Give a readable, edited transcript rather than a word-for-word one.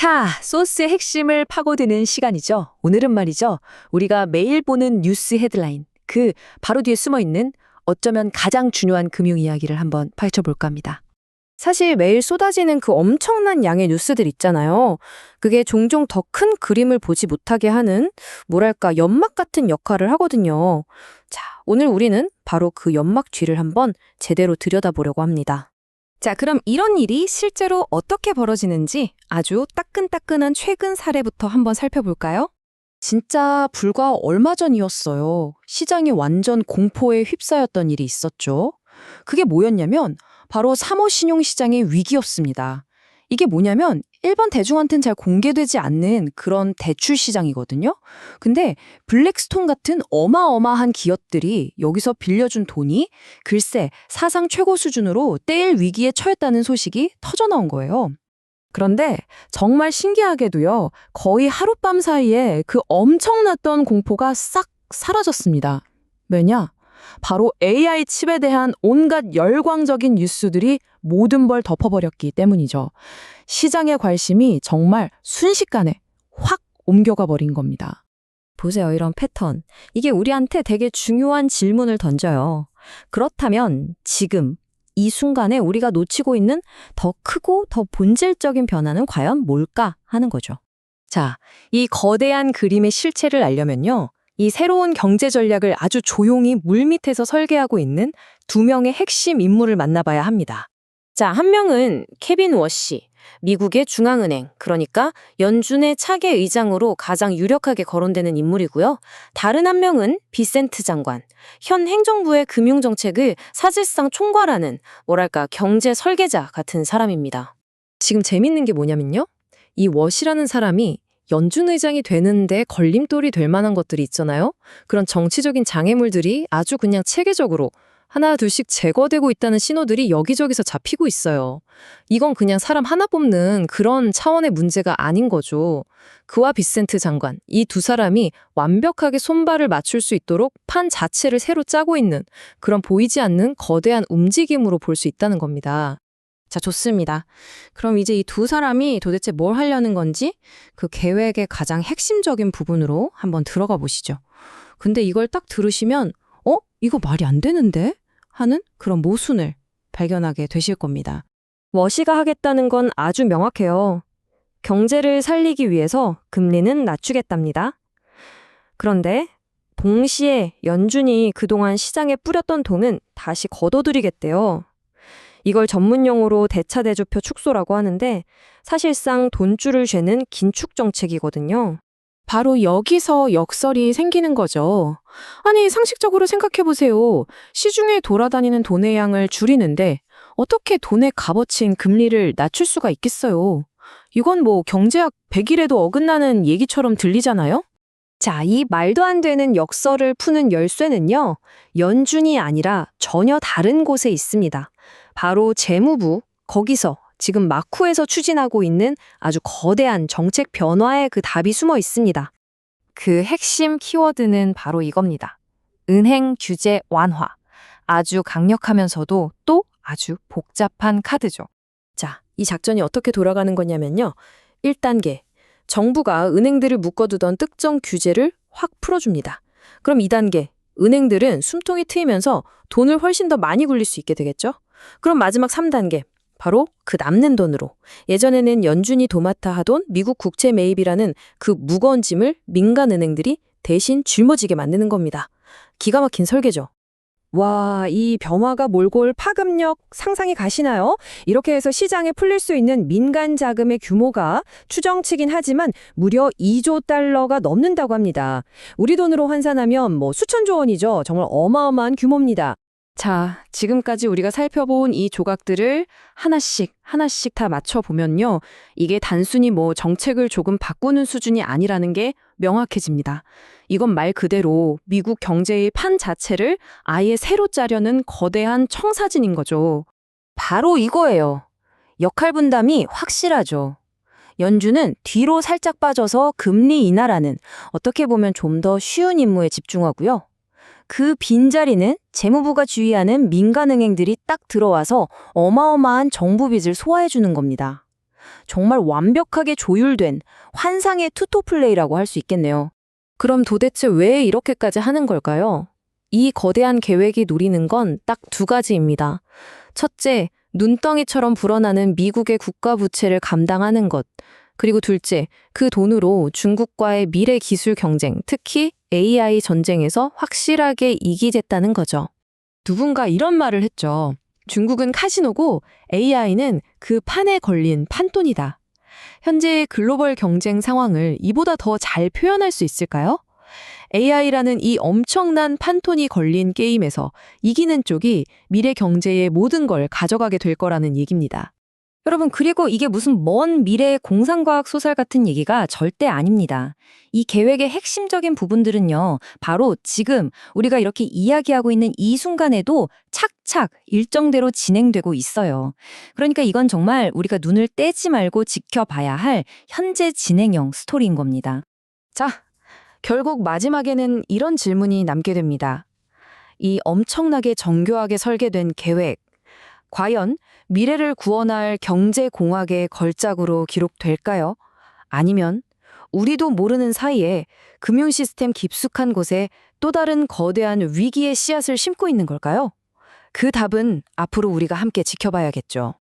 자, 소스의 핵심을 파고드는 시간이죠. 오늘은 말이죠. 우리가 매일 보는 뉴스 헤드라인, 그 바로 뒤에 숨어있는 어쩌면 가장 중요한 금융 이야기를 한번 파헤쳐볼까 합니다. 사실 매일 쏟아지는 그 엄청난 양의 뉴스들 있잖아요. 그게 종종 더 큰 그림을 보지 못하게 하는, 뭐랄까, 연막 같은 역할을 하거든요. 자, 오늘 우리는 바로 그 연막 뒤를 한번 제대로 들여다보려고 합니다. 자, 그럼 이런 일이 실제로 어떻게 벌어지는지 아주 따끈따끈한 최근 사례부터 한번 살펴볼까요? 진짜 불과 얼마 전이었어요. 시장이 완전 공포에 휩싸였던 일이 있었죠. 그게 뭐였냐면 바로 사모신용시장의 위기였습니다. 이게 뭐냐면 일반 대중한테는 잘 공개되지 않는 그런 대출 시장이거든요. 근데 블랙스톤 같은 어마어마한 기업들이 여기서 빌려준 돈이 글쎄 사상 최고 수준으로 떼일 위기에 처했다는 소식이 터져나온 거예요. 그런데 정말 신기하게도요. 거의 하룻밤 사이에 그 엄청났던 공포가 싹 사라졌습니다. 왜냐? 바로 AI 칩에 대한 온갖 열광적인 뉴스들이 모든 걸 덮어버렸기 때문이죠. 시장의 관심이 정말 순식간에 확 옮겨가 버린 겁니다. 보세요, 이런 패턴. 이게 우리한테 되게 중요한 질문을 던져요. 그렇다면 지금 이 순간에 우리가 놓치고 있는 더 크고 더 본질적인 변화는 과연 뭘까 하는 거죠. 자, 이 거대한 그림의 실체를 알려면요. 이 새로운 경제 전략을 아주 조용히 물밑에서 설계하고 있는 두 명의 핵심 인물을 만나봐야 합니다. 자, 한 명은 케빈 워시, 미국의 중앙은행, 그러니까 연준의 차기 의장으로 가장 유력하게 거론되는 인물이고요. 다른 한 명은 비센트 장관, 현 행정부의 금융정책을 사실상 총괄하는 뭐랄까 경제 설계자 같은 사람입니다. 지금 재밌는 게 뭐냐면요. 이 워시라는 사람이 연준 의장이 되는데 걸림돌이 될 만한 것들이 있잖아요. 그런 정치적인 장애물들이 아주 그냥 체계적으로 하나 둘씩 제거되고 있다는 신호들이 여기저기서 잡히고 있어요. 이건 그냥 사람 하나 뽑는 그런 차원의 문제가 아닌 거죠. 그와 비센트 장관, 이 두 사람이 완벽하게 손발을 맞출 수 있도록 판 자체를 새로 짜고 있는 그런 보이지 않는 거대한 움직임으로 볼 수 있다는 겁니다. 자, 좋습니다. 그럼 이제 이 두 사람이 도대체 뭘 하려는 건지 그 계획의 가장 핵심적인 부분으로 한번 들어가 보시죠. 근데 이걸 딱 들으시면 이거 말이 안 되는데? 하는 그런 모순을 발견하게 되실 겁니다. 워시가 하겠다는 건 아주 명확해요. 경제를 살리기 위해서 금리는 낮추겠답니다. 그런데 동시에 연준이 그동안 시장에 뿌렸던 돈은 다시 걷어들이겠대요. 이걸 전문용어로 대차대조표 축소라고 하는데 사실상 돈줄을 쇠는 긴축 정책이거든요. 바로 여기서 역설이 생기는 거죠. 아니, 상식적으로 생각해보세요. 시중에 돌아다니는 돈의 양을 줄이는데 어떻게 돈의 값어치인 금리를 낮출 수가 있겠어요? 이건 뭐 경제학 100일에도 어긋나는 얘기처럼 들리잖아요? 자, 이 말도 안 되는 역설을 푸는 열쇠는요. 연준이 아니라 전혀 다른 곳에 있습니다. 바로 재무부, 거기서 지금 마쿠에서 추진하고 있는 아주 거대한 정책 변화에 그 답이 숨어 있습니다. 그 핵심 키워드는 바로 이겁니다. 은행 규제 완화. 아주 강력하면서도 또 아주 복잡한 카드죠. 자, 이 작전이 어떻게 돌아가는 거냐면요. 1단계, 정부가 은행들을 묶어두던 특정 규제를 확 풀어줍니다. 그럼 2단계, 은행들은 숨통이 트이면서 돈을 훨씬 더 많이 굴릴 수 있게 되겠죠? 그럼 마지막 3단계, 바로 그 남는 돈으로 예전에는 연준이 도맡아 하던 미국 국채 매입이라는 그 무거운 짐을 민간은행들이 대신 짊어지게 만드는 겁니다. 기가 막힌 설계죠. 와, 이 변화가 몰고 올 파급력 상상이 가시나요? 이렇게 해서 시장에 풀릴 수 있는 민간 자금의 규모가 추정치긴 하지만 무려 2조 달러가 넘는다고 합니다. 우리 돈으로 환산하면 뭐 수천조 원이죠. 정말 어마어마한 규모입니다. 자, 지금까지 우리가 살펴본 이 조각들을 하나씩 다 맞춰보면요. 이게 단순히 뭐 정책을 조금 바꾸는 수준이 아니라는 게 명확해집니다. 이건 말 그대로 미국 경제의 판 자체를 아예 새로 짜려는 거대한 청사진인 거죠. 바로 이거예요. 역할 분담이 확실하죠. 연준은 뒤로 살짝 빠져서 금리 인하라는 어떻게 보면 좀 더 쉬운 임무에 집중하고요. 그 빈자리는 재무부가 지휘하는 민간은행들이 딱 들어와서 어마어마한 정부 빚을 소화해주는 겁니다. 정말 완벽하게 조율된 환상의 투토 플레이라고 할 수 있겠네요. 그럼 도대체 왜 이렇게까지 하는 걸까요? 이 거대한 계획이 노리는 건 딱 두 가지입니다. 첫째, 눈덩이처럼 불어나는 미국의 국가 부채를 감당하는 것. 그리고 둘째, 그 돈으로 중국과의 미래 기술 경쟁, 특히 AI 전쟁에서 확실하게 이기겠다는 거죠. 누군가 이런 말을 했죠. 중국은 카지노고 AI는 그 판에 걸린 판돈이다. 현재의 글로벌 경쟁 상황을 이보다 더 잘 표현할 수 있을까요? AI라는 이 엄청난 판돈이 걸린 게임에서 이기는 쪽이 미래 경제의 모든 걸 가져가게 될 거라는 얘기입니다. 여러분, 그리고 이게 무슨 먼 미래의 공상과학 소설 같은 얘기가 절대 아닙니다. 이 계획의 핵심적인 부분들은요, 바로 지금 우리가 이렇게 이야기하고 있는 이 순간에도 착착 일정대로 진행되고 있어요. 그러니까 이건 정말 우리가 눈을 떼지 말고 지켜봐야 할 현재 진행형 스토리인 겁니다. 자, 결국 마지막에는 이런 질문이 남게 됩니다. 이 엄청나게 정교하게 설계된 계획, 과연 미래를 구원할 경제공학의 걸작으로 기록될까요? 아니면 우리도 모르는 사이에 금융 시스템 깊숙한 곳에 또 다른 거대한 위기의 씨앗을 심고 있는 걸까요? 그 답은 앞으로 우리가 함께 지켜봐야겠죠.